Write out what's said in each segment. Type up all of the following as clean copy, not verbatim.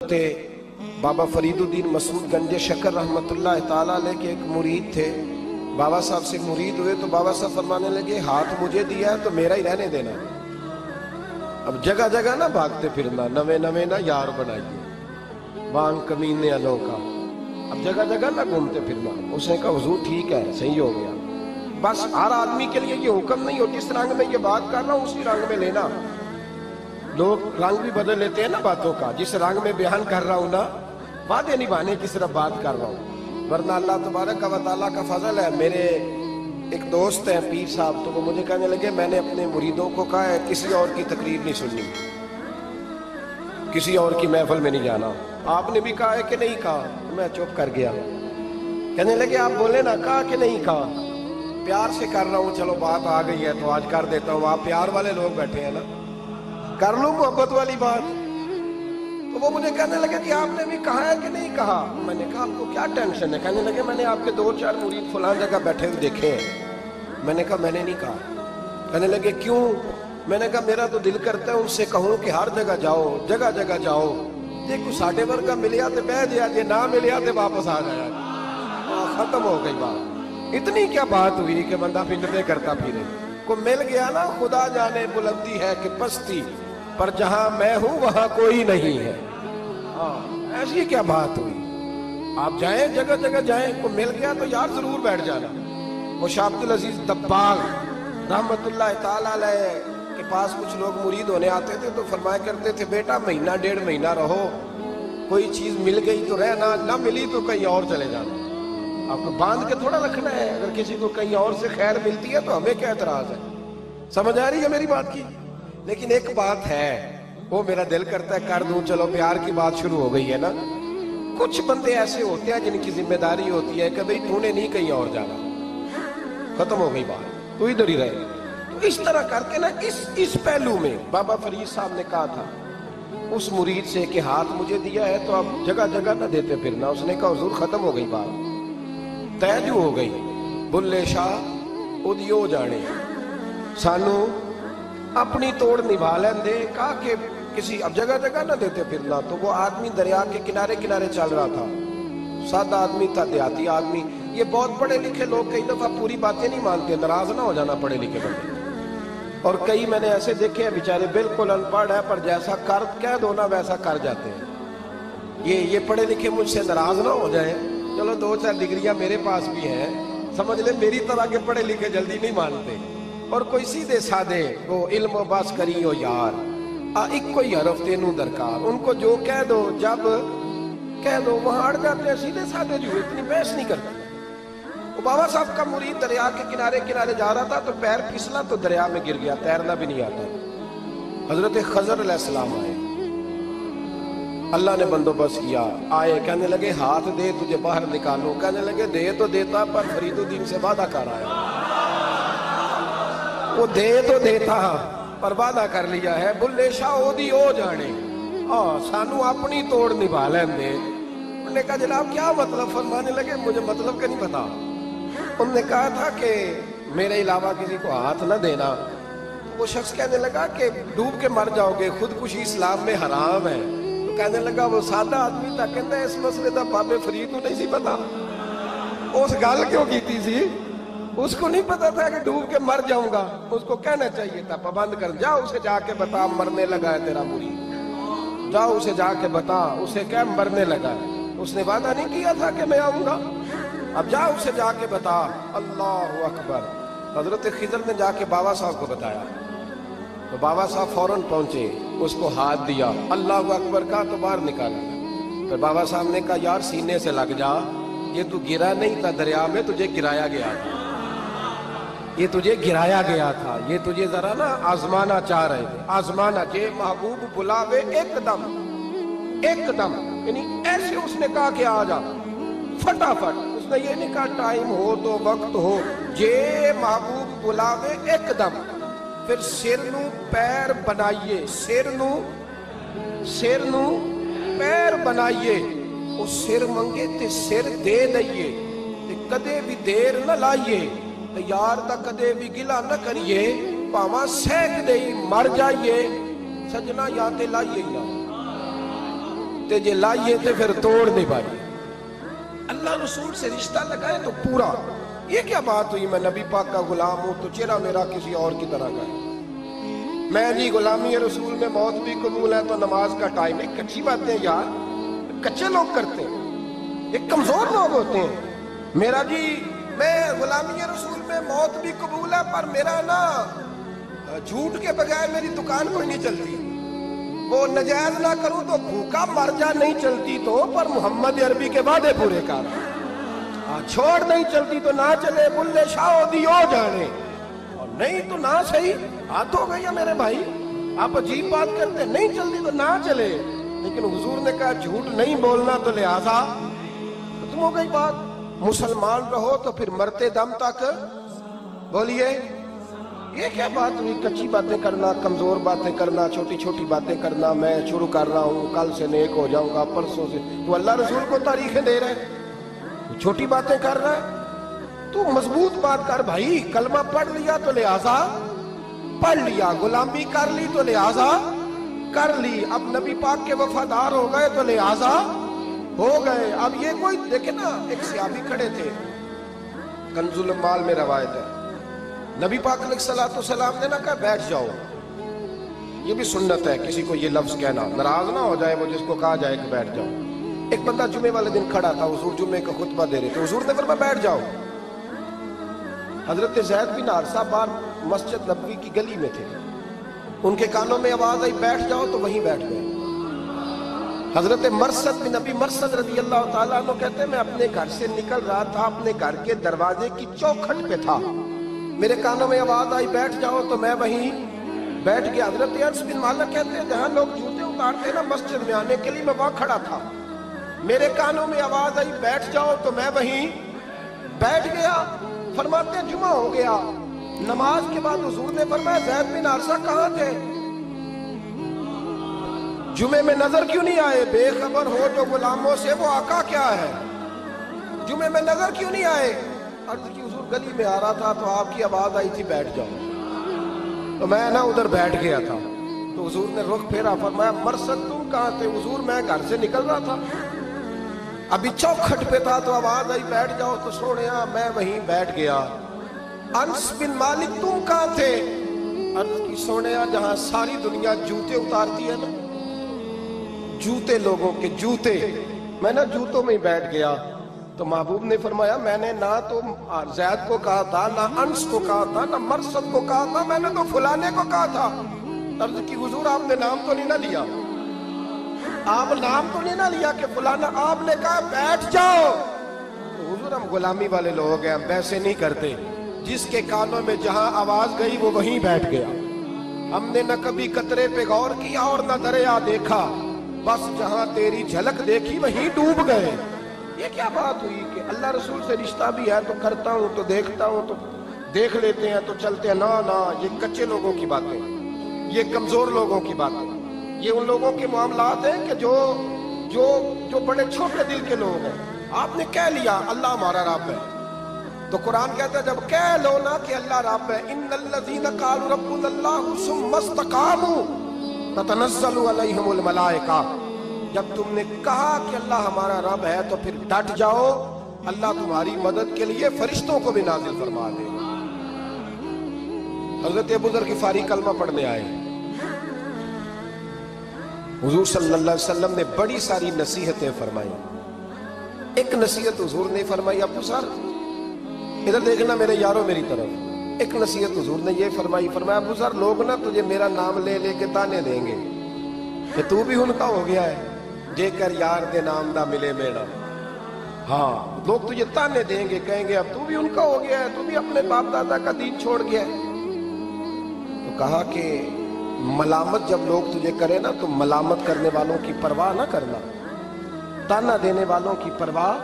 تھے بابا فریدالدین مسعود گنج شکر رحمتullah تعالیٰ علیہ کے ایک مرید تھے. بابا صاحب سے مرید ہوئے تو بابا صاحب فرمانے لگے ہاتھ مجھے دیا ہے تو میرا ہی رہنے دینا. اب جگہ جگہ نہ بھاگتے پھرنا، نوے نوے نہ یار بنائیے وان کمینے والوں کا. اب جگہ جگہ نہ گھومتے پھرنا. اس نے کہا حضور ٹھیک ہے، صحیح ہو گیا. بس ہر آدمی کے لیے یہ حکم نہیں ہو جس رنگ میں یہ بات کر رہا ہوں اسی رنگ میں لینا. لوگ رنگ بھی بدل لیتے ہیں نا باتوں کا. جس رنگ میں بیان کر رہا ہوں نا، وعدے نبھانے کی صرف بات کر رہا ہوں. ورنہ اللہ تبارک و تعالیٰ کا فضل ہے. میرے ایک دوست ہیں پیر صاحب، تو وہ مجھے کہنے لگے میں نے اپنے مریدوں کو کہا ہے کسی اور کی تقریر نہیں سننی، کسی اور کی محفل میں نہیں جانا. آپ نے بھی کہا ہے کہ نہیں کہا؟ میں چپ کر گیا. کہنے لگے آپ بولے نا، کہا کہ نہیں کہا؟ پیار سے کر رہا ہوں، چلو بات آ گئی ہے تو آج کر دیتا ہوں. آپ پیار والے لوگ بیٹھے ہیں نا، کر لوں محبت والی بات. تو وہ مجھے کہنے لگے کہ آپ نے بھی کہا ہے کہ نہیں کہا؟ میں نے کہا آپ کو کیا ٹینشن ہے؟ کہنے لگے میں نے آپ کے 2-4 مرید فلاں جگہ بیٹھے ہوئے دیکھے ہیں. میں نے کہا میں نے نہیں کہا. کہنے لگے کیوں؟ میں نے کہا میرا تو دل کرتا ہے ان سے کہوں کہ ہر جگہ جاؤ، جگہ جگہ جاؤ. دیکھو ساڈے ورگا ملیا تو بہ جیا، جے نہ ملیا تو واپس آ جایا. ختم ہو گئی بات. اتنی کیا بات ہوئی کہ بندہ پنڈتے کرتا پھرے. کو مل گیا نا، خدا جانے بلندی ہے کہ پستی، پر جہاں میں ہوں وہاں کوئی نہیں ہے. ایسی کیا بات ہوئی؟ آپ جائیں جگہ جگہ جائیں. کو مل گیا تو یار ضرور بیٹھ جانا. وہ شاہ عبدالعزیز دباغ رحمتullah تعالیٰ علیہ کے پاس کچھ لوگ مرید ہونے آتے تھے تو فرمایا کرتے تھے بیٹا 1-1.5 مہینہ رہو، کوئی چیز مل گئی تو رہنا، نہ ملی تو کہیں اور چلے جانا. آپ کو باندھ کے تھوڑا رکھنا ہے. اگر کسی کو کہیں اور سے خیر ملتی ہے تو ہمیں کیا اعتراض ہے؟ سمجھ آ رہی ہے میری بات کی؟ لیکن ایک بات ہے، وہ میرا دل کرتا ہے کر دوں. چلو پیار کی بات شروع ہو گئی ہے نا. کچھ بندے ایسے ہوتے ہیں جن کی ذمہ داری ہوتی ہے کہ بھئی تو نے نہیں کہیں اور جانا. ختم ہو گئی بات، تو ادھر ہی رہے. تو اس طرح کر کے نا اس پہلو میں بابا فرید صاحب نے کہا تھا اس مرید سے کہ ہاتھ مجھے دیا ہے تو اب جگہ جگہ نہ دیتے پھرنا. اس نے کہا حضور ختم ہو گئی بات، طے جو ہو گئی. بلے شاہ ادیو جانے، سانو اپنی توڑ نبھا لیں دے. کہا کہ کسی اب جگہ جگہ نہ دیتے پھرنا. تو وہ آدمی دریا کے کنارے کنارے چل رہا تھا، سادہ آدمی تھا، دیہاتی آدمی. یہ بہت پڑھے لکھے لوگ کئی دفعہ پوری باتیں نہیں مانتے، ناراض نہ ہو جانا پڑھے لکھے بندے. اور کئی میں نے ایسے دیکھے ہیں بیچارے بالکل ان پڑھ ہے پر جیسا کر کہہ دو نا ویسا کر جاتے ہیں. یہ پڑھے لکھے مجھ سے ناراض نہ ہو جائیں. چلو 2-4 ڈگریاں میرے پاس بھی ہیں، سمجھ لیں میری طرح کے پڑھے لکھے جلدی نہیں مانتے. اور کوئی سیدھے سادے وہ علم و باس کری ہو یار، ایک کوئی حرف تینوں درکار. ان کو جو کہہ دو جب کہہ دو وہاں اڑ جاتے ہیں. سیدھے سادے جو اتنی بحث نہیں کرتے. وہ بابا صاحب کا مرید دریا کے کنارے کنارے جا رہا تھا تو پیر پھسلا تو دریا میں گر گیا، تیرنا بھی نہیں آتا. حضرت خضر علیہ السلام آئے، اللہ نے بندوبست کیا. آئے کہنے لگے ہاتھ دے تجھے باہر نکالو. کہنے لگے دے تو دیتا پر فریدالدین سے وعدہ کر آیا. وہ دے تو دیتا پر وعدہ کر لیا ہے. بلے شاہ اودی او جانے، سانو اپنی توڑ نبھا لیں دے. انہوں نے کہا جناب کیا مطلب؟ فرمانے لگے مجھے مطلب کا نہیں پتا. انہوں نے کہا تھا کہ میرے علاوہ کسی کو ہاتھ نہ دینا. وہ شخص کہنے لگا کہ ڈوب کے مر جاؤ گے، خودکشی اسلام میں حرام ہے. تو کہنے لگا وہ سادہ آدمی تھا، کہتا ہے اس مسئلے دا بابے فرید کو نہیں سی پتا. اس گل کیوں کیتی سی؟ اس کو نہیں پتا تھا کہ ڈوب کے مر جاؤں گا. اس کو کہنا چاہیے تھا پابند کر جا اسے جا کے بتا مرنے لگا ہے تیرا مرید. جا اسے جا کے بتا، اسے کہہ مرنے لگا ہے. اس نے وعدہ نہیں کیا تھا کہ میں آؤں گا؟ اب جا اسے جا کے بتا. اللہ اکبر. حضرت خضر نے جا کے بابا صاحب کو بتایا تو بابا صاحب فوراً پہنچے، اس کو ہاتھ دیا، اللہ اکبر کہا تو باہر نکالا. پھر بابا صاحب نے کہا یار سینے سے لگ جا، یہ تو گرا نہیں تھا دریا میں، تجھے گرایا گیا تھا. یہ تجھے گرایا گیا تھا، یہ تجھے ذرا نا آزمانا چاہ رہے تھے. آزمانا جے محبوب بلاوے ایک دم، ایک دم، یعنی ایسے اس نے کہا کہ آ جا فٹافٹ. اس نے یہ نہیں کہا ٹائم ہو تو وقت ہو. جے محبوب بلاوے ایک دم. پھر سر نو پیر بنائیے، سر نو پیر بنائیے. وہ سر منگے تے سر دے دئیے، تے کدے بھی دیر نہ لائیے. تے یار دا کدے بھی گلا نہ کریے، پاواں سینک دئی مر جائیے. سجنا یا تے لائیے نہ. تے جے لائیے تے پھر توڑ نہیں پائیے. اللہ رسول سے رشتہ لگائے تو پورا. یہ کیا بات ہوئی میں نبی پاک کا غلام ہوں تو چہرہ میرا کسی اور کی طرح کا ہے. میں جی غلامی رسول میں موت بھی قبول ہے تو نماز کا ٹائم ہے. کچی باتیں یار کچے لوگ کرتے ہیں, یہ کمزور لوگ ہوتے ہیں. میرا جی میں غلامی رسول میں موت بھی قبول ہے پر میرا نا جھوٹ کے بغیر میری دکان کوئی نہیں چلتی. وہ نجائز نہ کروں تو بھوکا مر جا, نہیں چلتی تو پر محمد عربی کے وعدے پورے کر. چھوڑ نہیں چلتی تو نہ چلے, بلے شاہ دیو جانے, اور نہیں تو نہ صحیح. ہاتھ ہو گئی ہے میرے بھائی, آپ عجیب بات کرتے ہیں. نہیں چلتی تو نہ چلے, لیکن حضور نے کہا جھوٹ نہیں بولنا تو لہذا ختم ہو گئی بات. مسلمان رہو تو پھر مرتے دم تک بولیے. یہ کیا بات ہوئی کچی باتیں کرنا, کمزور باتیں کرنا, چھوٹی چھوٹی باتیں کرنا. میں شروع کر رہا ہوں, کل سے نیک ہو جاؤں گا, پرسوں سے. تو اللہ رسول کو تاریخیں دے رہے, چھوٹی باتیں کر رہا ہے. تو مضبوط بات کر بھائی. کلمہ پڑھ لیا تو لہذا پڑھ لیا, غلامی کر لی تو لہذا کر لی. اب نبی پاک کے وفادار ہو گئے تو لہذا ہو گئے. اب یہ کوئی دیکھیں نا, ایک صحابی کھڑے تھے, کنز المال میں روایت ہے, نبی پاک علیہ السلام نے نہ کہا بیٹھ جاؤ. یہ بھی سنت ہے کسی کو یہ لفظ کہنا, ناراض نہ ہو جائے وہ جس کو کہا جائے کہ بیٹھ جاؤ. ایک بندہ جمعے والے دن کھڑا تھا, حضور جمعے کا خطبہ دے رہے تھے, حضور نے فرمایا بیٹھ جاؤ. حضرت زید بن حارثہ باہر مسجد نبوی کی گلی میں تھے, ان کے کانوں میں آواز آئی بیٹھ جاؤ تو وہیں بیٹھ گئے. حضرت مرثد بن نبی مرثد رضی اللہ تعالیٰ عنہ کہتے ہیں میں اپنے گھر سے نکل رہا تھا, اپنے گھر کے دروازے کی چوکھٹ پہ تھا, میرے کانوں میں آواز آئی بیٹھ جاؤ تو میں وہیں بیٹھ گیا. حضرت انس بن مالک کہتے ہیں جہاں لوگ جوتے اتارتے نا مسجد میں آنے کے لیے, میں وہاں کھڑا تھا, میرے کانوں میں آواز آئی بیٹھ جاؤ تو میں وہیں بیٹھ گیا. فرماتے ہیں جمعہ ہو گیا, نماز کے بعد حضور نے فرمایا زید بن حارثہ کہاں تھے, جمعے میں نظر کیوں نہیں آئے؟ بے خبر ہو جو غلاموں سے وہ آقا کیا ہے, جمعے میں نظر کیوں نہیں آئے؟ عرض کی حضور گلی میں آ رہا تھا تو آپ کی آواز آئی تھی بیٹھ جاؤ, تو میں نا ادھر بیٹھ گیا تھا. تو حضور نے رخ پھیرا, فرمایا مرثد تم کہاں تھے؟ حضور میں گھر سے نکل رہا تھا, ابھی چوکھٹ پہ تھا تو آواز آئی بیٹھ جاؤ تو سونیا میں وہیں بیٹھ گیا. انس بن مالک تم کہاں تھے؟ عرض کی سونیا جہاں ساری دنیا جوتے اتارتی ہے نا, جوتے لوگوں کے جوتے, میں نا جوتوں میں ہی بیٹھ گیا. تو محبوب نے فرمایا میں نے نہ تو زید کو کہا تھا, نہ انس کو کہا تھا, نہ مرثد کو کہا تھا, میں نے تو فلانے کو کہا تھا. عرض کی حضور آپ نے نام تو نہیں نہ لیا, آپ نام تو نہیں نہ لیا کہ فلانا, آپ نے کہا بیٹھ جاؤ. تو حضور ہم غلامی والے لوگ ہیں, ہم ویسے نہیں کرتے. جس کے کانوں میں جہاں آواز گئی وہ وہیں بیٹھ گیا. ہم نے نہ کبھی قطرے پہ غور کیا اور نہ دریا دیکھا, بس جہاں تیری جھلک دیکھی وہیں ڈوب گئے. یہ کیا بات ہوئی کہ اللہ رسول سے رشتہ بھی ہے تو کرتا ہوں, تو دیکھتا ہوں, تو دیکھ لیتے ہیں تو چلتے ہیں. نہ یہ کچے لوگوں کی باتیں, یہ کمزور لوگوں کی باتیں, یہ ان لوگوں کے معاملات ہیں کہ جو بڑے چھوٹے دل کے لوگ ہیں. آپ نے کہہ لیا اللہ ہمارا رب ہے, تو قرآن کہتا ہے جب کہہ لو نا کہ اللہ رب ہے, ان الذین قالوا ربنا اللہ ثم استقاموا تتنزل علیہم الملائکہ, جب تم نے کہا کہ اللہ ہمارا رب ہے تو پھر ڈٹ جاؤ, اللہ تمہاری مدد کے لیے فرشتوں کو بھی نازل فرما دے. حضرت ابو ذر غفاری کلمہ پڑھنے آئے, حضور صلی اللہ علیہ وسلم نے بڑی ساری نصیحتیں فرمائی. ایک نصیحت حضور نے فرمائی, ابو ذر ادھر دیکھنا میرے یارو میری طرف. ایک نصیحت حضور نے یہ فرمائی, فرمایا ابو ذر لوگ نا تجھے میرا نام لے لے کے تانے دیں گے کہ تو بھی ان کا ہو گیا ہے, جے کر یار دے نام دا ملے میڑا. ہاں لوگ تجھے تانے دیں گے, کہیں گے اب تو بھی ان کا ہو گیا ہے, تو بھی اپنے باپ دادا کا دین چھوڑ گیا ہے. تو کہا کہ ملامت جب لوگ تجھے کرے نا تو ملامت کرنے والوں کی پرواہ نہ کرنا, تانا دینے والوں کی پرواہ.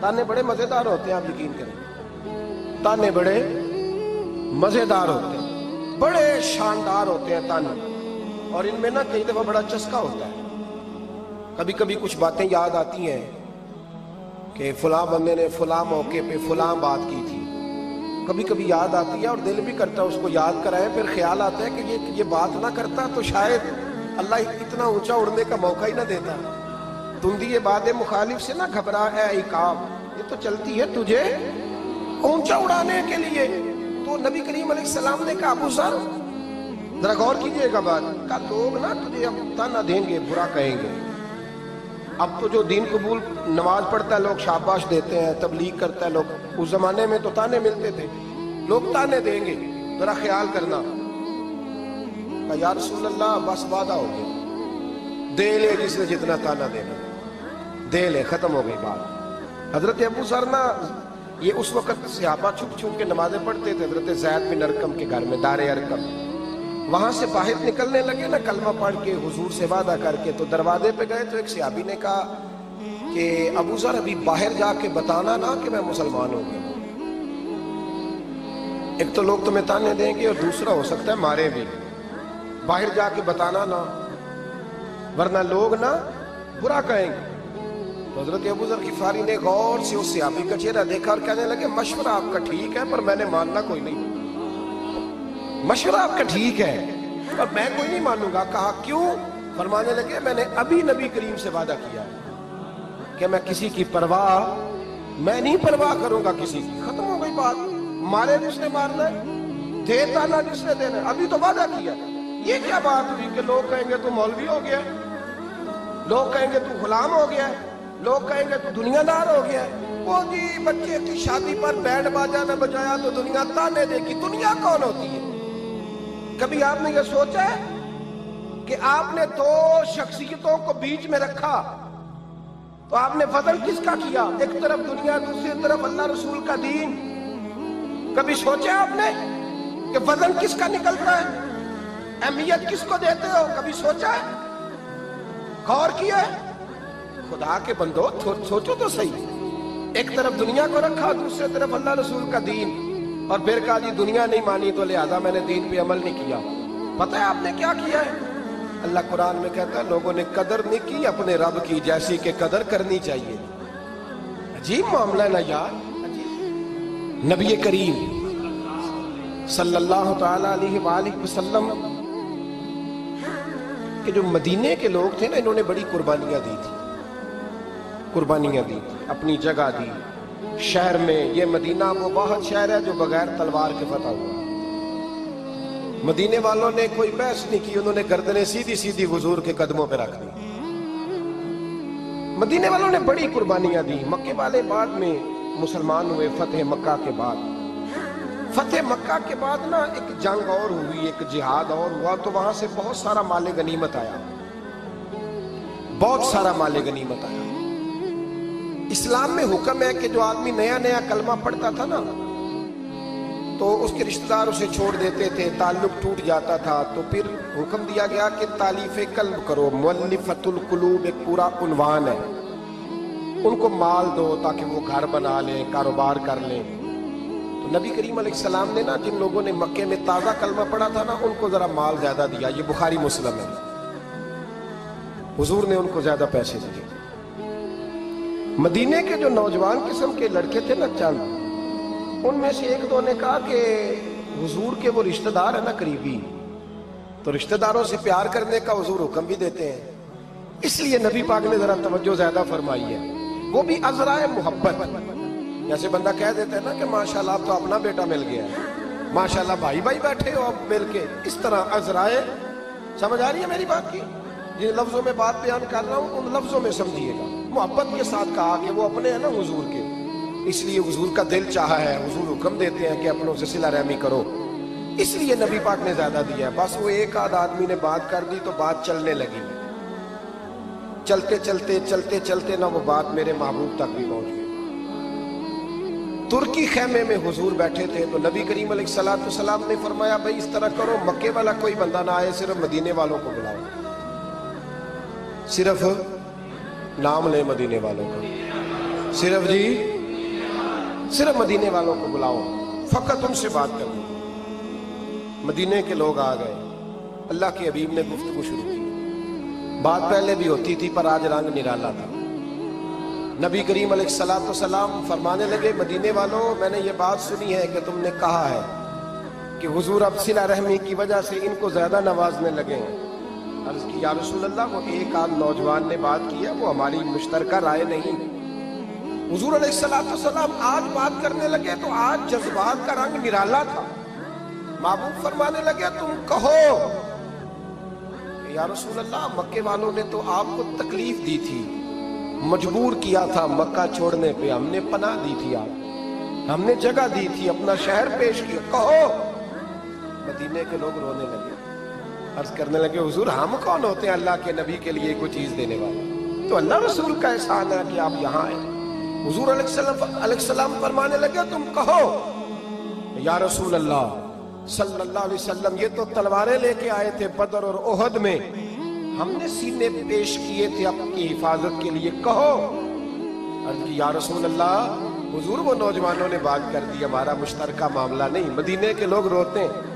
تانے بڑے مزیدار ہوتے ہیں, آپ یقین کریں, تانے بڑے مزیدار ہوتے ہیں, بڑے شاندار ہوتے ہیں تانے, اور ان میں نا کئی دفعہ بڑا چسکا ہوتا ہے. کبھی کبھی کچھ باتیں یاد آتی ہیں کہ فلاں بندے نے فلاں موقع پہ فلاں بات کی تھی, کبھی کبھی یاد آتی ہے اور دل بھی کرتا ہے اس کو یاد کرائیں. پھر خیال آتا ہے کہ یہ بات نہ کرتا تو شاید اللہ اتنا اونچا اڑنے کا موقع ہی نہ دیتا. تندی باد مخالف سے نہ گھبرا اے عقاب، یہ تو چلتی ہے تجھے اونچا اڑانے کے لیے۔ تو نبی کریم علیہ السلام نے کہا ابو ذر ذرا غور کیجئے گا بات، کہا لوگ نا تجھے اب تانا دیں گے، برا کہیں گے۔ اب تو جو دین قبول نماز پڑھتا ہے لوگ شاباش دیتے ہیں، تبلیغ کرتا ہے لوگ، اس زمانے میں تو تانے ملتے تھے، لوگ تانے دیں گے، ذرا خیال کرنا۔ کہا یا رسول اللہ بس وعدہ ہو گیا، دے لے جس نے جتنا تانا دینا، دے لے، ختم ہو گئی بات۔ حضرت ابو ذر نا یہ اس وقت صحابہ چھپ چھپ کے نمازیں پڑھتے تھے حضرت زید بن ارقم کے گھر میں، دار ارقم۔ وہاں سے باہر نکلنے لگے نا کلمہ پڑھ کے حضور سے وعدہ کر کے، تو دروازے پہ گئے تو ایک صحابی نے کہا کہ ابو ذر ابھی باہر جا کے بتانا نا کہ میں مسلمان ہو گیا، ایک تو لوگ تمہیں تانے دیں گے اور دوسرا ہو سکتا ہے مارے بھی، باہر جا کے بتانا نا ورنہ لوگ نا برا کہیں گے۔ تو حضرت ابو ذر غفاری نے غور سے اس صحابی کا چہرہ دیکھا اور کہنے لگے مشورہ آپ کا ٹھیک ہے پر میں نے ماننا کوئی نہیں، مشورہ آپ کا ٹھیک ہے پر میں کوئی نہیں مانوں گا۔ کہا کیوں؟ فرمانے لگے میں نے ابھی نبی کریم سے وعدہ کیا ہے کہ میں کسی کی پرواہ، میں نہیں پرواہ کروں گا کسی کی، ختم ہو گئی بات، مارے جس نے مارنا ہے، دے تانا جس نے دینا ہے، ابھی تو وعدہ کیا۔ یہ کیا بات ہوئی کہ لوگ کہیں گے تو مولوی ہو گیا، لوگ کہیں گے تو غلام ہو گیا، لوگ کہیں گے تو دنیا دار ہو گیا، وہ جی بچے کی شادی پر بینڈ باجا نہ بجایا تو دنیا تانے دے گی۔ دنیا کون ہوتی ہے؟ کبھی آپ نے یہ سوچا ہے کہ آپ نے دو شخصیتوں کو بیچ میں رکھا تو آپ نے وزن کس کا کیا؟ ایک طرف دنیا، دوسری طرف اللہ رسول کا دین۔ کبھی سوچا آپ نے کہ وزن کس کا نکلتا ہے، اہمیت کس کو دیتے ہو؟ کبھی سوچا ہے، غور کیا ہے؟ خدا کے بندو سوچو تو صحیح، ایک طرف دنیا کو رکھا دوسری طرف اللہ رسول کا دین، اور پھر کہا جی دنیا نہیں مانی تو لہذا میں نے دین پہ عمل نہیں کیا۔ پتہ ہے آپ نے کیا کیا ہے؟ اللہ قرآن میں کہتا ہے لوگوں نے قدر نہیں کی اپنے رب کی جیسی کہ قدر کرنی چاہیے۔ عجیب معاملہ ہے نا یار۔ نبی کریم صلی اللہ تعالی علیہ وآلہ وسلم کہ جو مدینے کے لوگ تھے نا، انہوں نے بڑی قربانیاں دی تھی، قربانیاں دی تھی، اپنی جگہ دی شہر میں۔ یہ مدینہ وہ واحد شہر ہے جو بغیر تلوار کے فتح ہوا۔ مدینے والوں نے کوئی بحث نہیں کی، انہوں نے گردنیں سیدھی سیدھی حضور کے قدموں پہ رکھ دی۔ مدینے والوں نے بڑی قربانیاں دی۔ مکے والے بعد میں مسلمان ہوئے فتح مکہ کے بعد۔ فتح مکہ کے بعد نا ایک جنگ اور ہوئی، ایک جہاد اور ہوا، تو وہاں سے بہت سارا مال غنیمت آیا، بہت سارا مال غنیمت آیا۔ اسلام میں حکم ہے کہ جو آدمی نیا نیا کلمہ پڑھتا تھا نا تو اس کے رشتہ دار اسے چھوڑ دیتے تھے، تعلق ٹوٹ جاتا تھا، تو پھر حکم دیا گیا کہ تالیف قلب کرو، مؤلفۃ القلوب ایک پورا عنوان ہے، ان کو مال دو تاکہ وہ گھر بنا لیں، کاروبار کر لیں۔ تو نبی کریم علیہ السلام نے نا جن لوگوں نے مکے میں تازہ کلمہ پڑھا تھا نا ان کو ذرا مال زیادہ دیا، یہ بخاری مسلم ہے، حضور نے ان کو زیادہ پیسے دیے۔ مدینے کے جو نوجوان قسم کے لڑکے تھے نا چند، ان میں سے ایک دو نے کہا کہ حضور کے وہ رشتہ دار ہیں نا قریبی، تو رشتہ داروں سے پیار کرنے کا حضور حکم بھی دیتے ہیں، اس لیے نبی پاک نے ذرا توجہ زیادہ فرمائی ہے، وہ بھی عذرائے محبت۔ جیسے بندہ کہہ دیتا ہے نا کہ ماشاءاللہ آپ تو اپنا بیٹا مل گیا ہے، ماشاءاللہ بھائی بھائی بیٹھے ہو آپ مل کے، اس طرح عذرائے۔ سمجھ آ رہی ہے میری بات کی؟ جن لفظوں میں بات بیان کر رہا ہوں ان لفظوں میں سمجھیے گا، محبت کے ساتھ کہا کہ وہ اپنے ہیں نا حضور کے، اس لیے حضور کا دل چاہا ہے، حضور حکم دیتے ہیں کہ اپنوں سے صلہ رحمی کرو، اس لیے نبی پاک نے زیادہ دیا ہے۔ بس وہ ایک آدھ آدمی نے بات کر دی تو بات چلنے لگی، چلتے چلتے چلتے چلتے نا وہ بات میرے محبوب تک بھی پہنچ گئی۔ ترکی خیمے میں حضور بیٹھے تھے تو نبی کریم علیہ السلام نے فرمایا بھائی اس طرح کرو، مکے والا کوئی بندہ نہ آئے، صرف مدینے والوں کو بلاؤ، صرف نام لے مدینے والوں کا، صرف جی صرف مدینے والوں کو بلاؤ، فقط ان سے بات کرو۔ مدینے کے لوگ آ گئے، اللہ کے حبیب نے گفتگو شروع کی، بات پہلے بھی ہوتی تھی پر آج رنگ نرالا تھا۔ نبی کریم علیہ السلام فرمانے لگے مدینے والوں، میں نے یہ بات سنی ہے کہ تم نے کہا ہے کہ حضور اب صلہ رحمی کی وجہ سے ان کو زیادہ نوازنے لگے ہیں، عرض کی یا رسول اللہ وہ ایک آدھ نوجوان نے بات کی ہے، وہ ہماری مشترکہ رائے نہیں۔ حضور علیہ السلام آج بات کرنے لگے تو آج جذبات کا رنگ نرالا تھا۔ محبوب فرمانے لگے تم کہو یا رسول اللہ مکے والوں نے تو آپ کو تکلیف دی تھی، مجبور کیا تھا مکہ چھوڑنے پہ، ہم نے پناہ دی تھی، آپ ہم نے جگہ دی تھی، اپنا شہر پیش کیا، کہو۔ مدینے کے لوگ رونے لگے، عرض کرنے لگے حضور ہم کون ہوتے ہیں اللہ کے نبی کے لیے کوئی چیز دینے والے، تو اللہ رسول کا احسان ہے کہ آپ یہاں آئے۔ حضور علیہ السلام فرمانے لگے تم کہو یا رسول اللہ صلی اللہ علیہ وسلم یہ تو تلواریں لے کے آئے تھے بدر اور احد میں، ہم نے سینے پیش کیے تھے اپنی حفاظت کے لیے، کہو۔ عرض کی یا رسول اللہ حضور وہ نوجوانوں نے بات کر دی، ہمارا مشترکہ معاملہ نہیں۔ مدینے کے لوگ روتے ہیں،